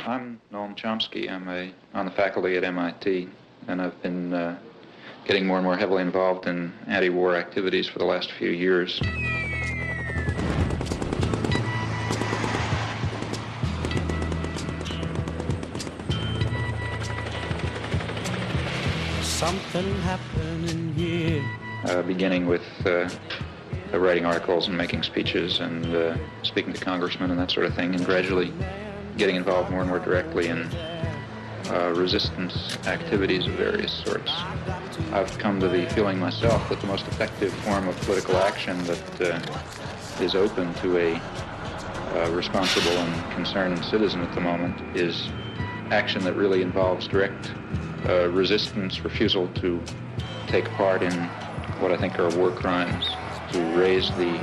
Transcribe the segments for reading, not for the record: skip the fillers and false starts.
I'm Noam Chomsky. I'm on the faculty at MIT, and I've been getting more and more heavily involved in anti-war activities for the last few years. Something happening here. Beginning with writing articles and making speeches and speaking to congressmen and that sort of thing, and gradually getting involved more and more directly in resistance activities of various sorts. I've come to the feeling myself that the most effective form of political action that is open to a responsible and concerned citizen at the moment is action that really involves direct resistance, refusal to take part in what I think are war crimes, to raise the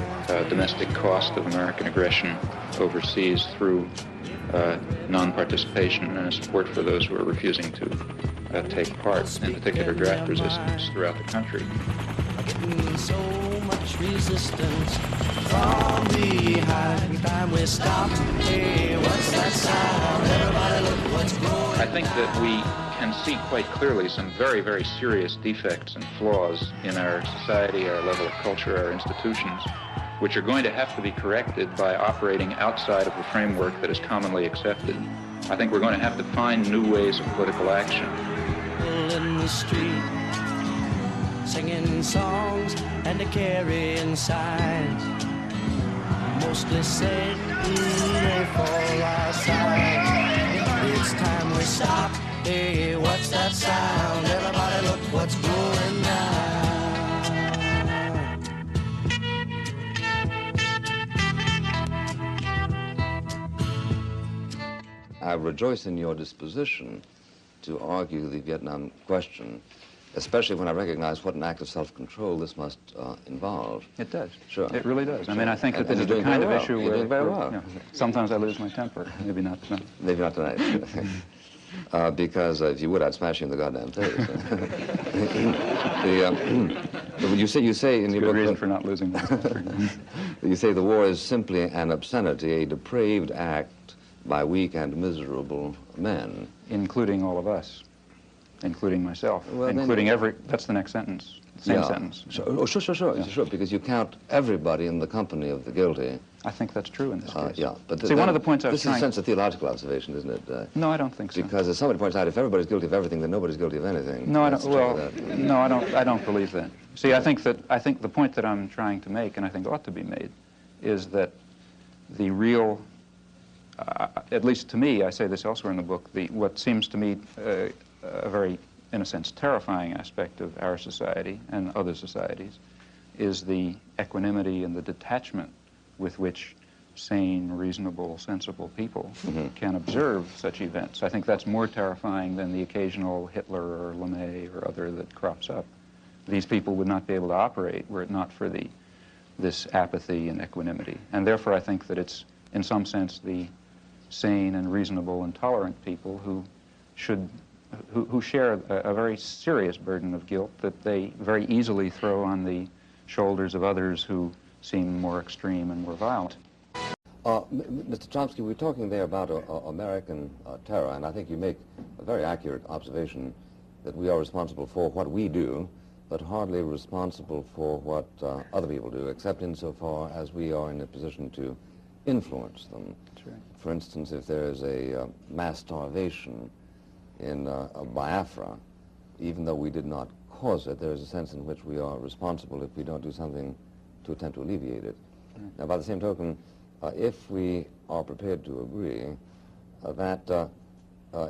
domestic cost of American aggression overseas through non-participation and support for those who are refusing to take part, in particular draft resistance throughout the country. So much resistance from behind. Time we stop. Hey, what's that sound? Everybody look what's going. I think that we can see quite clearly some very, very serious defects and flaws in our society, our level of culture, our institutions, which are going to have to be corrected by operating outside of the framework that is commonly accepted. I think we're going to have to find new ways of political action. In the street, singing songs and carrying signs, mostly said for our side. It's time we stop. Hey, what's that sound? Everybody look what's going down. I rejoice in your disposition to argue the Vietnam question, especially when I recognize what an act of self-control this must involve. It does. Sure. It really does. I mean, I think that And this is the kind of issue You're doing very well. You know, sometimes I lose my temper. Maybe not tonight. Maybe not tonight. Because if you would, I'd smash you in the goddamn face. You say in your book... Good reason for not losing my temper. You say the war is simply an obscenity, a depraved act by weak and miserable men. Including all of us. Including myself. Well, including that's the next sentence. Same sentence. Sure, because you count everybody in the company of the guilty. I think that's true in this case. Yeah, but see, one of the points I was This is a sense of theological observation, isn't it? No, I don't think so. Because as somebody points out, if everybody's guilty of everything, then nobody's guilty of anything. No, I don't. Well, no, I don't. I don't believe that. See, I think the point that I'm trying to make, and I think ought to be made, is that the real, at least to me, I say this elsewhere in the book, what seems to me a very, in a sense, terrifying aspect of our society and other societies is the equanimity and the detachment with which sane, reasonable, sensible people can observe such events. I think that's more terrifying than the occasional Hitler or LeMay or other that crops up. These people would not be able to operate were it not for this apathy and equanimity. And therefore I think that it's, in some sense, the sane and reasonable and tolerant people who share a very serious burden of guilt that they very easily throw on the shoulders of others who seem more extreme and more violent. Mr. Chomsky, we're talking there about American terror, and I think you make a very accurate observation that we are responsible for what we do, but hardly responsible for what other people do, except insofar as we are in a position to influence them. That's right. For instance, if there is a mass starvation in Biafra, even though we did not cause it, there is a sense in which we are responsible if we don't do something to attempt to alleviate it. Right. Now, by the same token, if we are prepared to agree that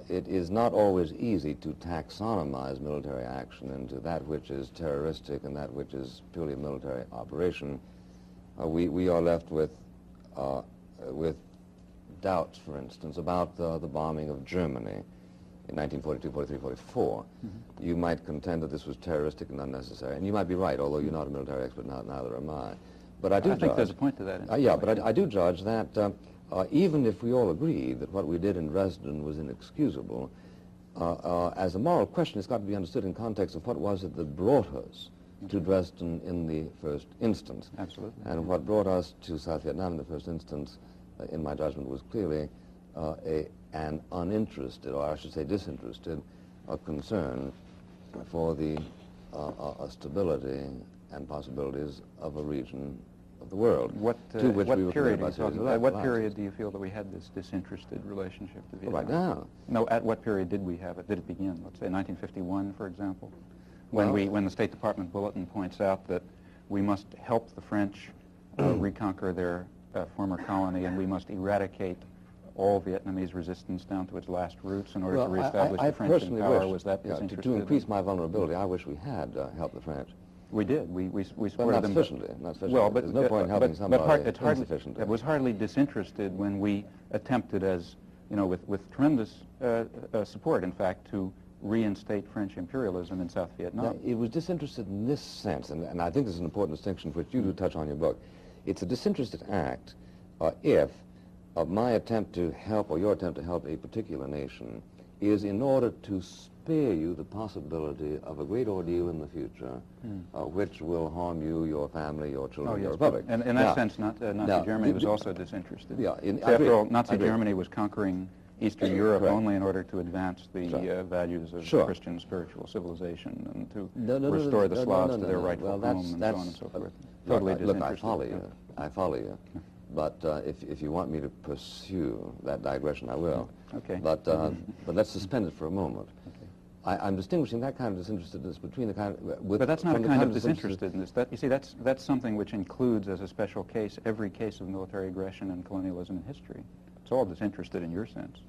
it is not always easy to taxonomize military action into that which is terroristic and that which is purely a military operation, we are left with doubts, for instance, about the bombing of Germany in 1942, 43, 44. You might contend that this was terroristic and unnecessary, and you might be right, although you're not a military expert, neither am I. But I think there's a point to that. Yeah, but I do judge that even if we all agree that what we did in Dresden was inexcusable, as a moral question, it's got to be understood in context of what was it that brought us to Dresden in the first instance. Absolutely. And what brought us to South Vietnam in the first instance, in my judgment, was clearly an uninterested, or I should say disinterested, concern for the stability and possibilities of a region of the world. What period do you feel that we had this disinterested relationship to Vietnam? Right now. No, at what period did we have it? Did it begin? Let's say 1951, for example, when the State Department bulletin points out that we must help the French reconquer their former colony, and we must eradicate all Vietnamese resistance down to its last roots in order to reestablish the French in power. Was that disinterested? To increase my vulnerability, I wish we had helped the French. We did. We supported not them. Sufficiently. Well, but there's no point in helping somebody insufficiently. It was hardly disinterested when we attempted, as you know, with tremendous support, in fact, to reinstate French imperialism in South Vietnam. Now, it was disinterested in this sense, and I think this is an important distinction which you do touch on in your book. It's a disinterested act if my attempt to help, or your attempt to help a particular nation, is in order to spare you the possibility of a great ordeal in the future, which will harm you, your family, your children, your republic. And in that sense, Nazi Germany was also disinterested. Yeah, after all, Nazi Germany was conquering Eastern Europe only in order to advance the values of Christian spiritual civilization and to restore the Slavs to their rightful home and so on and so forth. Totally disinterested. Look, I follow you. But if you want me to pursue that digression, I will. Okay. But let's suspend it for a moment. Okay. I'm distinguishing that kind of disinterestedness between the kind of... but that's not a kind of disinterestedness. You see, that's something which includes as a special case every case of military aggression and colonialism in history. It's all disinterested in your sense.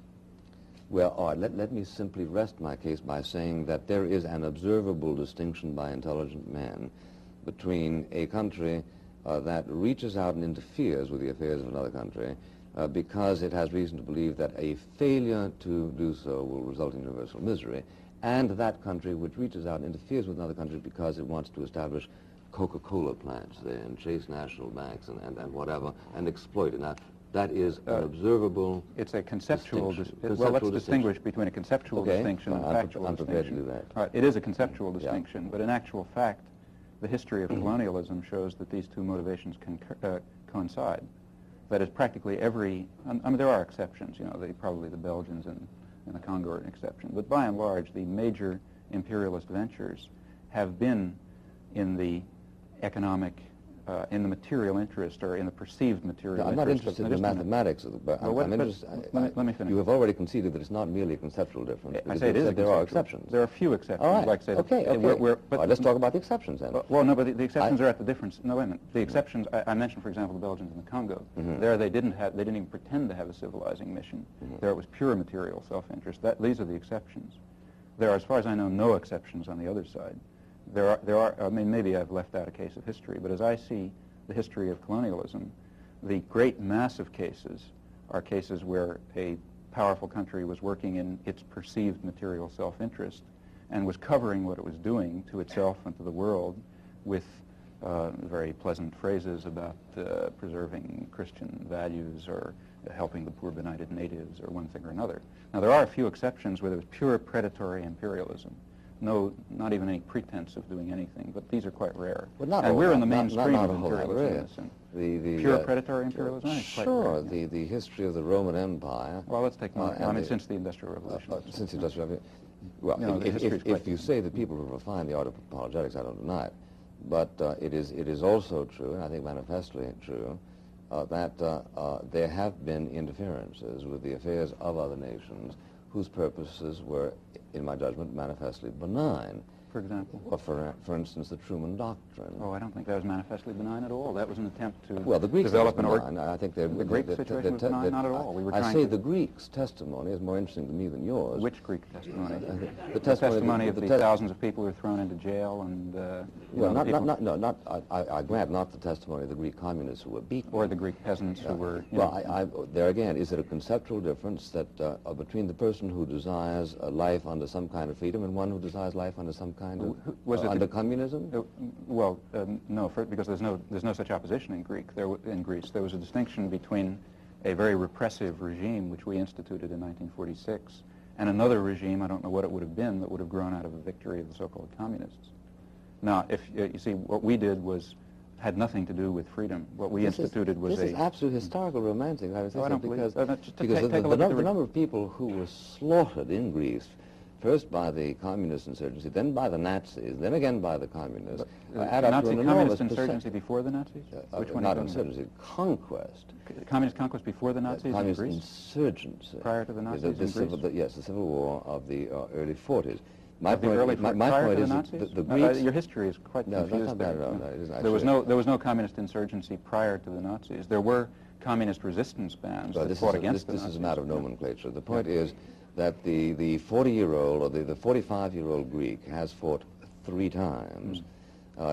Well, all right, let me simply rest my case by saying that there is an observable distinction by intelligent men between a country that reaches out and interferes with the affairs of another country because it has reason to believe that a failure to do so will result in universal misery, and that country which reaches out and interferes with another country because it wants to establish Coca-Cola plants there and chase national banks and whatever and exploit it. Now, that is an observable It's a conceptual well, let's distinguish between a conceptual distinction and a factual I'm prepared to distinction. do that. All right, it is a conceptual distinction, but in actual fact, the history of colonialism shows that these two motivations can coincide. That is, practically every, I mean, there are exceptions, you know, probably the Belgians and the Congo are an exception, but by and large, the major imperialist ventures have been in the economic, in the material interest or in the perceived material interest. I'm not interested in the mathematics of the, I'm interested, let me finish. You have already conceded that it's not merely a conceptual difference. I say it is. There are exceptions. There are a few exceptions. All right. Like say okay. All right, let's talk about the exceptions then. Well, no, but the exceptions are at the difference. No, wait a minute. The exceptions. I mentioned, for example, the Belgians in the Congo. There, they didn't even pretend to have a civilizing mission. There, it was pure material self-interest. These are the exceptions. There are, as far as I know, no exceptions on the other side. There are. I mean, maybe I've left out a case of history, but as I see the history of colonialism, the great mass of cases are cases where a powerful country was working in its perceived material self-interest and was covering what it was doing to itself and to the world with very pleasant phrases about preserving Christian values or helping the poor benighted natives or one thing or another. Now, there are a few exceptions where there was pure predatory imperialism. No, not even any pretense of doing anything, but these are quite rare. And we're in the mainstream of imperialism. Pure predatory imperialism? Sure, the history of the Roman Empire. Well, let's take one. I mean, since the Industrial Revolution. Since the Industrial Revolution. Well, you know, if you say that people have refined the art of apologetics, I don't deny it. But it is also true, and I think manifestly true, that there have been interferences with the affairs of other nations whose purposes were, in my judgment, manifestly benign. For example? Well, for instance, the Truman Doctrine. Oh, I don't think that was manifestly benign at all. That was an attempt to the Greeks develop an I think the Greek situation was benign, not at all. We were I say the Greeks' testimony is more interesting to me than yours. Which Greek testimony? The testimony of the thousands of people who were thrown into jail and... I grant not the testimony of the Greek communists who were beaten. Or the Greek peasants who were... there again, is it a conceptual difference that between the person who desires a life under some kind of freedom and one who desires life under some kind of under communism? No, because there's no such opposition in Greece. There was a distinction between a very repressive regime which we instituted in 1946 and another regime, I don't know what it would have been, that would have grown out of a victory of the so-called communists. Now, if you see, what we did was had nothing to do with freedom. What we instituted was this is absolute historical romancing. I don't believe because the number of people who were slaughtered in Greece, first by the communist insurgency, then by the Nazis, then again by the communists, add up to an enormous communist insurgency before the Nazis? Which one? Not insurgency, conquest. Communist conquest before the Nazis in Greece? Communist insurgency. Prior to the Nazis in Greece? Yes, the civil war of the early 40s. My point is that the Greeks... your history is quite confused. No, that's not there. bad at all. No, it isn't there was no communist insurgency prior to the Nazis. There were communist resistance bands that fought against the Nazis. This is a matter of nomenclature. The point is that the 40-year-old or the 45-year-old Greek has fought 3 times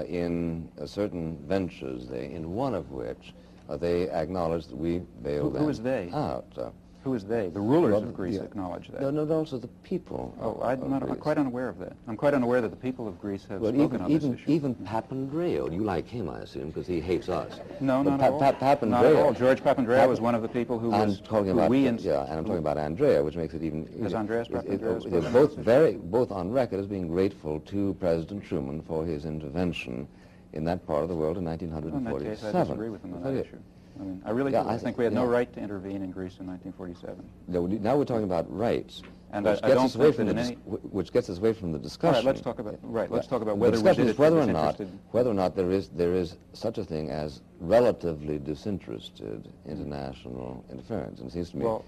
in certain ventures, in one of which they acknowledged that we bailed Who is they? out. Who is they? The rulers of Greece acknowledge that. No, also the people. I'm quite unaware of that. I'm quite unaware that the people of Greece have spoken on this issue. Even Papandreou, you like him, I assume, because he hates us. No, not at all. Not at all. George Papandreou was one of the people who I'm talking about Andrea, which makes it even... Is Andreas Papandreou They're both on record as being grateful to President Truman for his intervention in that part of the world in 1947. In that case, I disagree with him on that issue. I mean, I really do. I think we had no right to intervene in Greece in 1947. No, now we're talking about rights, and I don't think that in any... which gets us away from the discussion. All right, let's talk about whether we did it whether or not there is such a thing as relatively disinterested international interference. And it seems to me... Well,